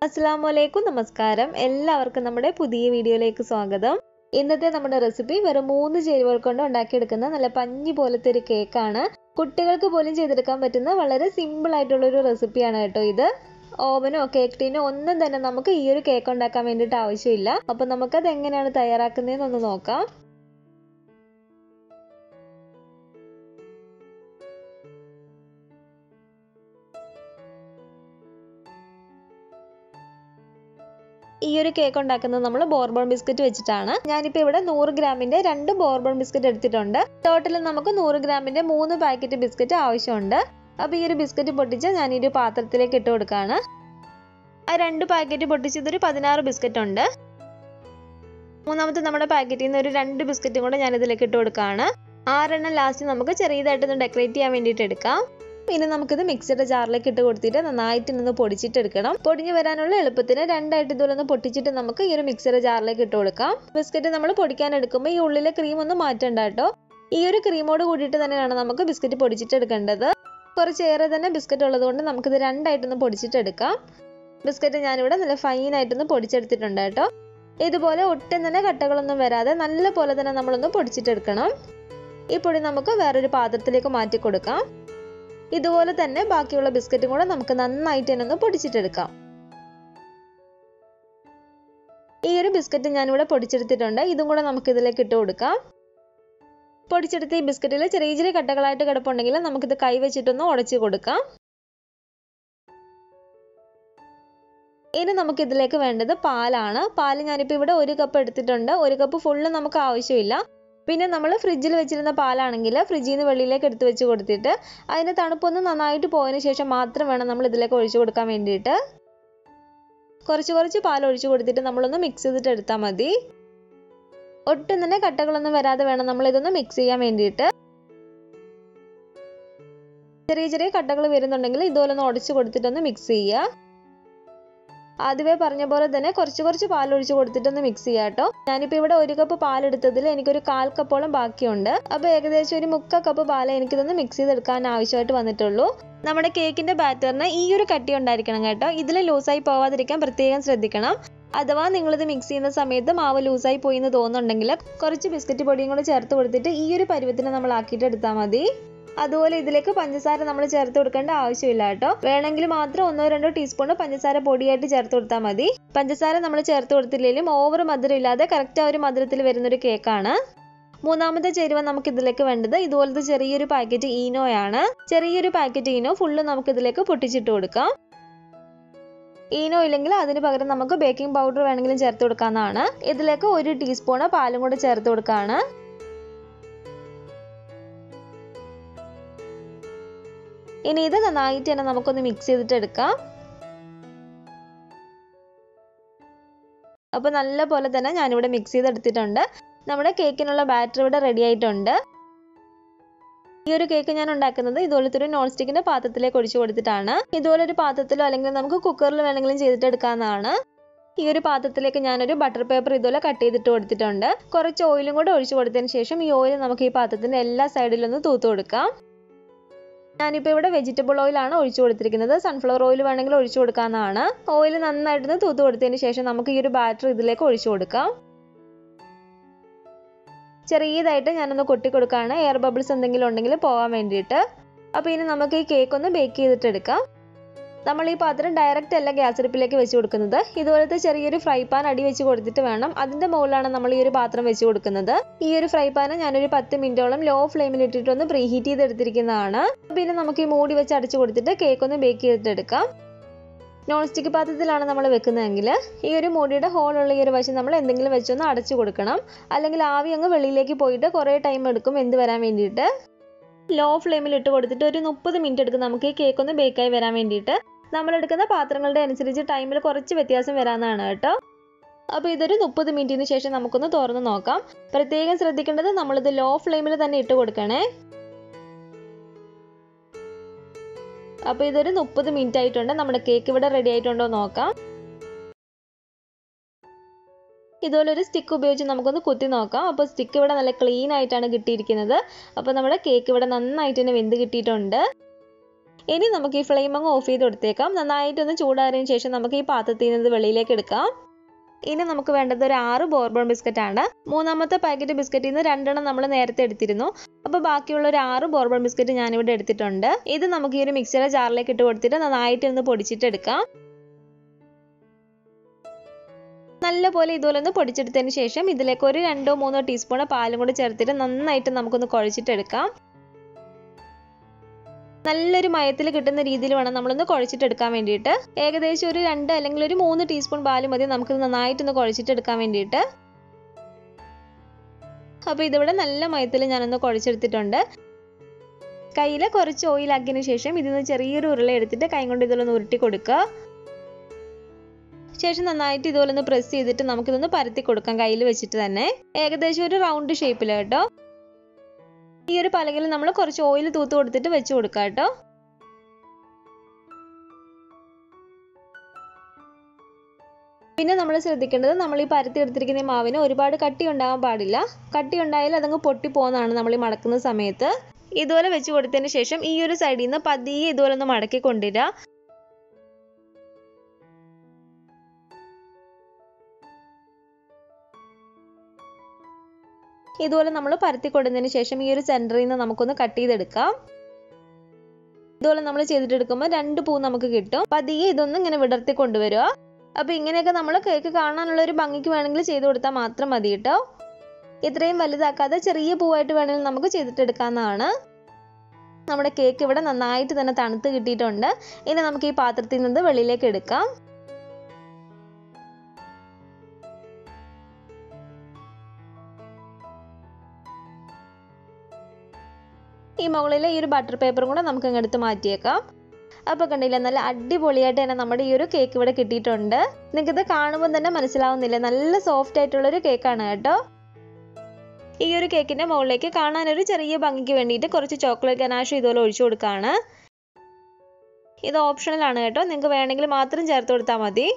അസ്സലാമു നമസ്കാരം. എല്ലാവർക്കും നമ്മുടെ പുതിയ വീഡിയോയിലേക്ക് സ്വാഗതം. ഇന്നത്തെ നമ്മുടെ റെസിപ്പി വെറും 3 ചേരുവകൾ കൊണ്ട് ഉണ്ടാക്കിയെടുക്കുന്ന നല്ല പഞ്ഞി പോലത്തെ ഒരു കേക്കാണ്. കുട്ടികൾക്ക് പോലും ചെയ്തെടുക്കാൻ പറ്റുന്ന വളരെ സിമ്പിൾ ആയിട്ടുള്ള ഒരു റെസിപ്പിയാണ് കേട്ടോ ഇത്. ഓവനോ കേക്ക് ടീനോ ഒന്നും തന്നെ നമുക്ക് ഈ ഒരു കേക്ക് ഉണ്ടാക്കാൻ വേണ്ടിയിട്ട് ആവശ്യമില്ല. അപ്പോൾ നമുക്കത് എങ്ങനെയാണ് തയ്യാറാക്കുന്നതെന്നൊന്ന് നോക്കാം. ഈ ഒരു കേക്ക് ഉണ്ടാക്കുന്നത് നമ്മൾ ബോർബൺ ബിസ്ക്കറ്റ് വെച്ചിട്ടാണ്. ഞാനിപ്പോൾ ഇവിടെ 100 ഗ്രാമിന്റെ 2 ബോർബൺ ബിസ്ക്കറ്റ് എടുത്തിട്ടുണ്ട്. ടോട്ടൽ നമുക്ക് 100 ഗ്രാമിന്റെ 3 പാക്കറ്റ് ബിസ്ക്കറ്റ് ആവശ്യമുണ്ട്. അപ്പോൾ ഈ ഒരു ബിസ്ക്കറ്റ് പൊട്ടിച്ച് ഞാൻ ഈ ഒരു പാത്രത്തിലേക്ക് ഇട്ട് കൊടുക്കുകയാണ്. ആ 2 പാക്കറ്റ് പൊട്ടിച്ചതൊരു 16 ബിസ്ക്കറ്റ് ഉണ്ട്. മൂന്നാമത്തെ നമ്മുടെ പാക്കറ്റിൽ നിന്ന് ഒരു 2 ബിസ്ക്കറ്റും കൂടെ ഞാൻ ഇതിലേക്ക് ഇട്ട് കൊടുക്കുകയാണ്. 6 എണ്ണം ലാസ്റ്റ് നമുക്ക് ചെറിയതായിട്ടൊന്ന് ഡെക്കറേറ്റ് ചെയ്യാൻ വേണ്ടിയിട്ട് എടുക്കാം. ഇനി നമുക്കിത് മിക്സിയുടെ ജാറിലേക്ക് ഇട്ട് കൊടുത്തിട്ട് നന്നായിട്ട് നിന്ന് പൊടിച്ചിട്ടെടുക്കണം. പൊടിഞ്ഞു വരാനുള്ള എളുപ്പത്തിന് രണ്ടായിട്ട് ഇതുപോലെ പൊട്ടിച്ചിട്ട് നമുക്ക് ഈ ഒരു മിക്സിയുടെ ജാറിലേക്ക് ഇട്ട് കൊടുക്കാം. ബിസ്ക്കറ്റ് നമ്മൾ പൊടിക്കാൻ എടുക്കുമ്പോൾ ഈ ഉള്ളിലെ ക്രീം ഒന്നും മാറ്റണ്ട കേട്ടോ. ഈ ഒരു ക്രീമോട് കൂടിയിട്ട് തന്നെയാണ് നമുക്ക് ബിസ്ക്കറ്റ് പൊടിച്ചിട്ടെടുക്കേണ്ടത്. കുറച്ചേറെ തന്നെ ബിസ്ക്കറ്റ് ഉള്ളതുകൊണ്ട് നമുക്കിത് രണ്ടായിട്ടൊന്ന് പൊടിച്ചിട്ടെടുക്കാം. ബിസ്ക്കറ്റ് ഞാനിവിടെ നല്ല ഫൈനായിട്ടൊന്ന് പൊടിച്ചെടുത്തിട്ടുണ്ട് കേട്ടോ. ഇതുപോലെ ഒട്ടും തന്നെ കട്ടകളൊന്നും വരാതെ നല്ല പോലെ തന്നെ നമ്മളൊന്ന് പൊടിച്ചിട്ടെടുക്കണം. ഈ പൊടി നമുക്ക് വേറൊരു പാത്രത്തിലേക്ക് മാറ്റി കൊടുക്കാം. ഇതുപോലെ തന്നെ ബാക്കിയുള്ള ബിസ്ക്കറ്റും കൂടെ നമുക്ക് നന്നായിട്ട് തന്നെ ഒന്ന് പൊടിച്ചിട്ടെടുക്കാം. ഈ ഒരു ബിസ്ക്കറ്റ് ഞാനിവിടെ പൊടിച്ചെടുത്തിട്ടുണ്ട്. ഇതും കൂടെ നമുക്ക് ഇതിലേക്ക് ഇട്ട് കൊടുക്കാം. പൊടിച്ചെടുത്ത ഈ ബിസ്ക്കറ്റിൽ ചെറിയ ചെറിയ കട്ടകളായിട്ട് കിടപ്പുണ്ടെങ്കിൽ നമുക്കിത് കൈ വെച്ചിട്ടൊന്ന് ഉടച്ചു കൊടുക്കാം. ഇനി നമുക്ക് ഇതിലേക്ക് വേണ്ടത് പാലാണ്. പാല് ഞാനിപ്പോൾ ഇവിടെ 1 കപ്പ് എടുത്തിട്ടുണ്ട്. 1 കപ്പ് ഫുള്ള് നമുക്ക് ആവശ്യമില്ല. പിന്നെ നമ്മൾ ഫ്രിഡ്ജിൽ വെച്ചിരുന്ന പാലാണെങ്കിൽ ഫ്രിഡ്ജിൽ നിന്ന് വെളിയിലേക്ക് എടുത്ത് വെച്ച് കൊടുത്തിട്ട് അതിൻ്റെ തണുപ്പൊന്ന് നന്നായിട്ട് പോയതിന് ശേഷം മാത്രം വേണം നമ്മൾ ഇതിലേക്ക് ഒഴിച്ചു കൊടുക്കാൻ വേണ്ടിയിട്ട്. കുറച്ച് പാൽ ഒഴിച്ചു കൊടുത്തിട്ട് നമ്മളൊന്ന് മിക്സ് ചെയ്തിട്ട് എടുത്താൽ മതി. ഒട്ടും തന്നെ കട്ടകളൊന്നും വരാതെ വേണം നമ്മൾ ഇതൊന്ന് മിക്സ് ചെയ്യാൻ വേണ്ടിയിട്ട്. ചെറിയ കട്ടകൾ വരുന്നുണ്ടെങ്കിൽ ഇതുപോലെ ഒന്ന് ഉടച്ചു കൊടുത്തിട്ടൊന്ന് മിക്സ് ചെയ്യുക. ആദ്യമേ പറഞ്ഞ പോലെ തന്നെ കുറച്ച് പാൽ ഒഴിച്ച് കൊടുത്തിട്ടൊന്ന് മിക്സ് ചെയ്യാം കേട്ടോ. ഞാനിപ്പോൾ ഇവിടെ 1 കപ്പ് പാലെടുത്തതിൽ എനിക്കൊരു 1/4 കപ്പോളം ബാക്കിയുണ്ട്. അപ്പോൾ ഏകദേശം ഒരു 3/4 കപ്പ് പാൽ എനിക്കിതൊന്ന് മിക്സ് ചെയ്തെടുക്കാൻ ആവശ്യമായിട്ട് വന്നിട്ടുള്ളൂ. നമ്മുടെ കേക്കിന്റെ ബാറ്ററിന് ഈ ഒരു കട്ടി ഉണ്ടായിരിക്കണം കേട്ടോ. ഇതിൽ ലൂസായി പോവാതിരിക്കാൻ പ്രത്യേകം ശ്രദ്ധിക്കണം. അഥവാ നിങ്ങളിത് മിക്സ് ചെയ്യുന്ന സമയത്ത് മാവ് ലൂസായി പോയി എന്ന് തോന്നുന്നുണ്ടെങ്കിൽ കുറച്ച് ബിസ്ക്കറ്റ് പൊടിയും കൂടെ ചേർത്ത് കൊടുത്തിട്ട് ഈ ഒരു പരുവത്തിന് നമ്മൾ ആക്കിയിട്ട് എടുത്താൽ മതി. അതുപോലെ ഇതിലേക്ക് പഞ്ചസാര നമ്മൾ ചേർത്ത് കൊടുക്കേണ്ട ആവശ്യമില്ല കേട്ടോ. വേണമെങ്കിൽ മാത്രം 1-2 ടീസ്പൂൺ പഞ്ചസാര പൊടിയായിട്ട് ചേർത്ത് കൊടുത്താൽ മതി. പഞ്ചസാര നമ്മൾ ചേർത്ത് കൊടുത്തില്ലെങ്കിലും ഓവർ മധുരം ഇല്ലാതെ കറക്റ്റ് ആ ഒരു മധുരത്തിൽ വരുന്നൊരു കേക്കാണ്. മൂന്നാമത്തെ ചേരുവ നമുക്ക് ഇതിലേക്ക് വേണ്ടത് ഇതുപോലത്തെ ചെറിയൊരു പാക്കറ്റ് ഈനോയാണ്. ചെറിയൊരു പാക്കറ്റ് ഈനോ ഫുള്ള് നമുക്ക് ഇതിലേക്ക് പൊട്ടിച്ചിട്ട് കൊടുക്കാം. ഈനോ ഇല്ലെങ്കിൽ അതിന് പകരം നമുക്ക് ബേക്കിംഗ് പൗഡർ വേണമെങ്കിലും ചേർത്ത് കൊടുക്കാവുന്നതാണ്. ഇതിലേക്ക് 1 ടീസ്പൂൺ പാലും കൂടെ ചേർത്ത് കൊടുക്കുകയാണ്. ഇനി ഇത് നന്നായിട്ട് തന്നെ നമുക്കൊന്ന് മിക്സ് ചെയ്തിട്ട് എടുക്കാം. അപ്പോൾ നല്ല പോലെ തന്നെ ഞാനിവിടെ മിക്സ് ചെയ്തെടുത്തിട്ടുണ്ട്. നമ്മുടെ കേക്കിനുള്ള ബാറ്റർ ഇവിടെ റെഡി ആയിട്ടുണ്ട്. ഈ ഒരു കേക്ക് ഞാൻ ഉണ്ടാക്കുന്നത് ഇതുപോലത്തെ ഒരു നോൺ സ്റ്റിക്കിന്റെ പാത്രത്തിലേക്ക് ഒഴിച്ചു കൊടുത്തിട്ടാണ്. ഇതുപോലൊരു പാത്രത്തിലോ അല്ലെങ്കിൽ നമുക്ക് കുക്കറിൽ വേണമെങ്കിലും ചെയ്തിട്ട് എടുക്കാവുന്നതാണ്. ഈ ഒരു പാത്രത്തിലേക്ക് ഞാനൊരു ബട്ടർ പേപ്പർ ഇതുപോലെ കട്ട് ചെയ്തിട്ട് കൊടുത്തിട്ടുണ്ട്. കുറച്ച് ഓയിലും കൂടെ ഒഴിച്ചു കൊടുത്തതിന് ശേഷം ഈ ഓയിൽ നമുക്ക് ഈ പാത്രത്തിന്റെ എല്ലാ സൈഡിലും ഒന്ന് തൂത്ത് കൊടുക്കാം. ഞാനിപ്പോൾ ഇവിടെ വെജിറ്റബിൾ ഓയിലാണ് ഒഴിച്ചു കൊടുത്തിരിക്കുന്നത്. സൺഫ്ലവർ ഓയിൽ വേണമെങ്കിൽ ഒഴിച്ചു കൊടുക്കാവുന്നതാണ്. ഓയിൽ നന്നായിട്ടൊന്ന് തൂത്ത് കൊടുത്തതിന് ശേഷം നമുക്ക് ഈ ഒരു ബാറ്റർ ഇതിലേക്ക് ഒഴിച്ചു കൊടുക്കാം. ചെറിയതായിട്ട് ഞാനൊന്ന് കൊട്ടി കൊടുക്കുകയാണ്, എയർ ബബിൾസ് എന്തെങ്കിലും ഉണ്ടെങ്കിൽ പോകാൻ വേണ്ടിയിട്ട്. അപ്പോൾ ഇനി നമുക്ക് ഈ കേക്ക് ഒന്ന് ബേക്ക് ചെയ്തിട്ട് എടുക്കാം. നമ്മൾ ഈ പാത്രം ഡയറക്റ്റ് അല്ല ഗ്യാസ് അടുപ്പിലേക്ക് വെച്ച് കൊടുക്കുന്നത്. ഇതുപോലത്തെ ചെറിയൊരു ഫ്രൈ പാൻ അടി വെച്ച് കൊടുത്തിട്ട് വേണം. അതിന്റെ മുകളിലാണ് നമ്മൾ ഈ ഒരു പാത്രം വെച്ച് കൊടുക്കുന്നത്. ഈ ഒരു ഫ്രൈ പാൻ ഞാനൊരു 10 മിനിറ്റോളം ലോ ഫ്ലെയിമിൽ ഇട്ടിട്ടൊന്ന് പ്രീ ഹീറ്റ് ചെയ്തെടുത്തിരിക്കുന്നതാണ്. പിന്നെ നമുക്ക് ഈ മൂടി വെച്ച് അടച്ചു കൊടുത്തിട്ട് കേക്ക് ഒന്ന് ബേക്ക് ചെയ്തിട്ടെടുക്കാം. നോൺ സ്റ്റിക്ക് പാത്രത്തിലാണ് നമ്മൾ വെക്കുന്നതെങ്കിൽ ഈ ഒരു മൂടിയുടെ ഹോളുള്ള ഈ ഒരു വശം നമ്മൾ എന്തെങ്കിലും വെച്ചൊന്ന് അടച്ചു കൊടുക്കണം. അല്ലെങ്കിൽ ആവി അങ്ങ് വെളിയിലേക്ക് പോയിട്ട് കുറേ ടൈം എടുക്കും വെന്ത് വരാൻ വേണ്ടിയിട്ട്. ലോ ഫ്ലെയിമിൽ ഇട്ട് കൊടുത്തിട്ട് ഒരു 30 മിനിറ്റ് എടുക്കും നമുക്ക് ഈ കേക്ക് ഒന്ന് ബേക്കായി വരാൻ വേണ്ടിയിട്ട്. നമ്മൾ എടുക്കുന്ന പാത്രങ്ങളുടെ അനുസരിച്ച് ടൈമിൽ കുറച്ച് വ്യത്യാസം വരാവുന്നതാണ് കേട്ടോ. അപ്പോൾ ഇതൊരു 30 മിനിറ്റിന് ശേഷം നമുക്കൊന്ന് തുറന്ന് നോക്കാം. പ്രത്യേകം ശ്രദ്ധിക്കേണ്ടത് നമ്മളിത് ലോ ഫ്ലെയിമിൽ തന്നെ ഇട്ട് കൊടുക്കണേ. അപ്പോൾ ഇതൊരു 30 മിനിറ്റ് ആയിട്ടുണ്ട്. നമ്മുടെ കേക്ക് ഇവിടെ റെഡി ആയിട്ടുണ്ടോ നോക്കാം. ഇതുപോലെ ഒരു സ്റ്റിക്ക് ഉപയോഗിച്ച് നമുക്കൊന്ന് കുത്തി നോക്കാം. അപ്പോൾ സ്റ്റിക്ക് ഇവിടെ നല്ല ക്ലീൻ ആയിട്ടാണ് കിട്ടിയിരിക്കുന്നത്. അപ്പോൾ നമ്മുടെ കേക്ക് ഇവിടെ നന്നായിട്ട് തന്നെ വെന്ത് കിട്ടിയിട്ടുണ്ട്. ഇനി നമുക്ക് ഈ ഫ്ലെയിം അങ്ങ് ഓഫ് ചെയ്ത് കൊടുത്തേക്കാം. നന്നായിട്ടൊന്ന് ചൂടാറിയതിന് ശേഷം നമുക്ക് ഈ പാത്രത്തിൽ നിന്ന് വെളിയിലേക്ക് എടുക്കാം. ഇനി നമുക്ക് വേണ്ടത് ഒരു 6 ബോർബൺ ബിസ്ക്കറ്റ് ആണ്. മൂന്നാമത്തെ പാക്കറ്റ് ബിസ്ക്കറ്റിൽ നിന്ന് 2 എണ്ണം നമ്മൾ നേരത്തെ എടുത്തിരുന്നു. അപ്പോൾ ബാക്കിയുള്ള ഒരു 6 ബോർബൺ ബിസ്ക്കറ്റ് ഞാനിവിടെ എടുത്തിട്ടുണ്ട്. ഇത് നമുക്ക് ഈ ഒരു മിക്സിയുടെ ജാറിലേക്ക് ഇട്ട് കൊടുത്തിട്ട് നന്നായിട്ടൊന്ന് പൊടിച്ചിട്ടെടുക്കാം. നല്ലപോലെ ഇതുപോലെ ഒന്ന് പൊടിച്ചെടുത്തതിന് ശേഷം ഇതിലേക്ക് ഒരു 2-3 ടീസ്പൂൺ പാലും കൂടി ചേർത്തിട്ട് നന്നായിട്ട് നമുക്കൊന്ന് കുഴച്ചിട്ടെടുക്കാം. നല്ലൊരു മയത്തിൽ കിട്ടുന്ന രീതിയിൽ വേണം നമ്മളൊന്ന് കുഴച്ചിട്ടെടുക്കാൻ വേണ്ടിയിട്ട്. ഏകദേശം ഒരു 2 അല്ലെങ്കിൽ ഒരു 3 ടീസ്പൂൺ പാല് മതി നമുക്ക് നന്നായിട്ടൊന്ന് കുഴച്ചിട്ടെടുക്കാൻ വേണ്ടിയിട്ട്. അപ്പോൾ ഇതിവിടെ നല്ല മയത്തിൽ ഞാനൊന്ന് കുഴച്ചെടുത്തിട്ടുണ്ട്. കയ്യിൽ കുറച്ച് ഓയിൽ ആക്കിയതിന് ശേഷം ഇതിൽ നിന്ന് ചെറിയൊരു ഉരുള എടുത്തിട്ട് കൈ കൊണ്ട് ഇതിലൊന്ന് ഉരുട്ടി കൊടുക്കുക. ശേഷം നന്നായിട്ട് ഇതുപോലെ ഒന്ന് പ്രസ് ചെയ്തിട്ട് നമുക്കിതൊന്ന് പരത്തി കൊടുക്കാം കയ്യിൽ വെച്ചിട്ട് തന്നെ. ഏകദേശം ഒരു റൗണ്ട് ഷേപ്പിൽ കേട്ടോ. ഈ ഒരു പലകയിൽ നമ്മൾ കുറച്ച് ഓയിൽ തൂത്ത് കൊടുത്തിട്ട് വെച്ച് കൊടുക്കാം കേട്ടോ. പിന്നെ നമ്മൾ ശ്രദ്ധിക്കേണ്ടത് നമ്മൾ ഈ പരത്തി എടുത്തിരിക്കുന്ന മാവിന് ഒരുപാട് കട്ടി ഉണ്ടാകാൻ പാടില്ല. കട്ടി ഉണ്ടായാൽ അതങ്ങ് പൊട്ടി പോകുന്നതാണ് നമ്മൾ ഈ മടക്കുന്ന സമയത്ത്. ഇതുപോലെ വെച്ച് കൊടുത്തതിന് ശേഷം ഈ ഒരു സൈഡിൽ നിന്ന് പതിയെ ഇതുപോലെ ഒന്ന് മടക്കി കൊണ്ടുവരിക. ഇതുപോലെ നമ്മൾ പരത്തി കൊടുത്തതിന് ശേഷം ഈ ഒരു സെന്ററിൽ നിന്ന് നമുക്കൊന്ന് കട്ട് ചെയ്തെടുക്കാം. ഇതുപോലെ നമ്മൾ ചെയ്തിട്ടെടുക്കുമ്പോൾ 2 പൂ നമുക്ക് കിട്ടും. പതിയെ ഇതൊന്നും ഇങ്ങനെ വിടർത്തി കൊണ്ടുവരിക. അപ്പോൾ ഇങ്ങനെയൊക്കെ നമ്മൾ കേക്ക് കാണാനുള്ള ഒരു ഭംഗിക്ക് വേണമെങ്കിൽ ചെയ്ത് കൊടുത്താൽ മാത്രം മതി കേട്ടോ. ഇത്രയും വലുതാക്കാതെ ചെറിയ പൂവായിട്ട് വേണമെങ്കിൽ നമുക്ക് ചെയ്തിട്ടെടുക്കാവുന്നതാണ്. നമ്മുടെ കേക്ക് ഇവിടെ നന്നായിട്ട് തന്നെ തണുത്ത് കിട്ടിയിട്ടുണ്ട്. ഇനി നമുക്ക് ഈ പാത്രത്തിൽ നിന്ന് വെളിയിലേക്ക് എടുക്കാം. ഈ മുകളിലെ ഈ ഒരു ബട്ടർ പേപ്പറും കൂടെ നമുക്ക് അങ്ങ് എടുത്ത് മാറ്റിയേക്കാം. അപ്പോൾ കണ്ടില്ലേ, നല്ല അടിപൊളിയായിട്ട് തന്നെ നമ്മുടെ ഈ ഒരു കേക്ക് ഇവിടെ കിട്ടിയിട്ടുണ്ട്. നിങ്ങൾക്കിത് കാണുമ്പോൾ തന്നെ മനസ്സിലാവുന്നില്ല, നല്ല സോഫ്റ്റ് ആയിട്ടുള്ളൊരു കേക്കാണ് കേട്ടോ. ഈ ഒരു കേക്കിൻ്റെ മുകളിലേക്ക് കാണാനൊരു ചെറിയ ഭംഗിക്ക് വേണ്ടിയിട്ട് കുറച്ച് ചോക്ലേറ്റ് ഗനാഷ് ഇതുപോലെ ഒഴിച്ചു കൊടുക്കുകയാണ്. ഇത് ഓപ്ഷണൽ ആണ് കേട്ടോ, നിങ്ങൾക്ക് വേണമെങ്കിൽ മാത്രം ചേർത്ത് കൊടുത്താൽ മതി.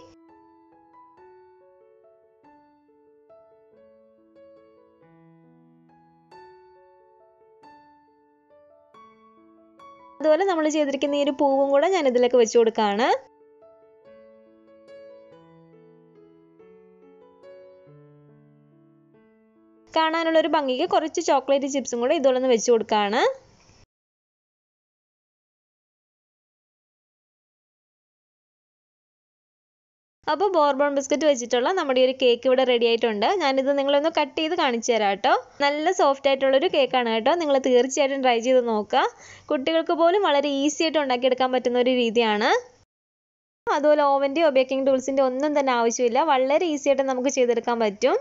അതുപോലെ നമ്മൾ ചെയ്തിരിക്കുന്ന ഈ ഒരു പൂവും കൂടെ ഞാൻ ഇതിലേക്ക് വെച്ച് കൊടുക്കുകയാണ്. കാണാനുള്ള ഒരു ഭംഗിക്ക് കുറച്ച് ചോക്ലേറ്റ് ചിപ്സും കൂടെ ഇതുപോലെ ഒന്ന് വെച്ച് കൊടുക്കുകയാണ്. അപ്പോൾ ബോർബൺ ബിസ്ക്കറ്റ് വെച്ചിട്ടുള്ള നമ്മുടെ ഈ ഒരു കേക്ക് ഇവിടെ റെഡി ആയിട്ടുണ്ട്. ഞാനിത് നിങ്ങളൊന്ന് കട്ട് ചെയ്ത് കാണിച്ചു തരാം കേട്ടോ. നല്ല സോഫ്റ്റ് ആയിട്ടുള്ളൊരു കേക്കാണ് കേട്ടോ. നിങ്ങൾ തീർച്ചയായിട്ടും ട്രൈ ചെയ്ത് നോക്കുക. കുട്ടികൾക്ക് പോലും വളരെ ഈസി ആയിട്ട് ഉണ്ടാക്കിയെടുക്കാൻ പറ്റുന്ന ഒരു രീതിയാണ്. അതുപോലെ ഓവൻ്റെയോ ബേക്കിംഗ് ടൂൾസിൻ്റെ ഒന്നും തന്നെ ആവശ്യമില്ല. വളരെ ഈസി ആയിട്ട് നമുക്ക് ചെയ്തെടുക്കാൻ പറ്റും.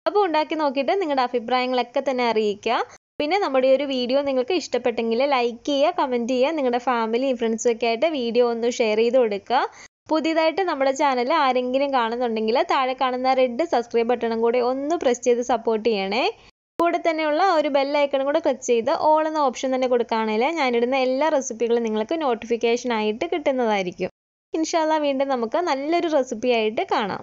അപ്പോൾ ഉണ്ടാക്കി നോക്കിയിട്ട് നിങ്ങളുടെ അഭിപ്രായങ്ങളൊക്കെ തന്നെ അറിയിക്കുക. പിന്നെ നമ്മുടെ ഈ ഒരു വീഡിയോ നിങ്ങൾക്ക് ഇഷ്ടപ്പെട്ടെങ്കിൽ ലൈക്ക് ചെയ്യുക, കമൻറ്റ് ചെയ്യുക. നിങ്ങളുടെ ഫാമിലിയും ഫ്രണ്ട്സും ഒക്കെ ആയിട്ട് വീഡിയോ ഒന്ന് ഷെയർ ചെയ്ത് കൊടുക്കുക. പുതിയതായിട്ട് നമ്മുടെ ചാനൽ ആരെങ്കിലും കാണുന്നുണ്ടെങ്കിൽ താഴെ കാണുന്ന റെഡ് സബ്സ്ക്രൈബ് ബട്ടണും കൂടെ ഒന്ന് പ്രസ് ചെയ്ത് സപ്പോർട്ട് ചെയ്യണേ. കൂടെ തന്നെയുള്ള ഒരു ബെൽ ഐക്കണും കൂടെ ക്ലിക്ക് ചെയ്ത് ഓൾ എന്ന ഓപ്ഷൻ തന്നെ കൊടുക്കുകയാണെങ്കിൽ ഞാനിടുന്ന എല്ലാ റെസിപ്പികളും നിങ്ങൾക്ക് നോട്ടിഫിക്കേഷൻ ആയിട്ട് കിട്ടുന്നതായിരിക്കും. ഇൻഷാ അല്ലാഹ് വീണ്ടും നമുക്ക് നല്ലൊരു റെസിപ്പി ആയിട്ട് കാണാം.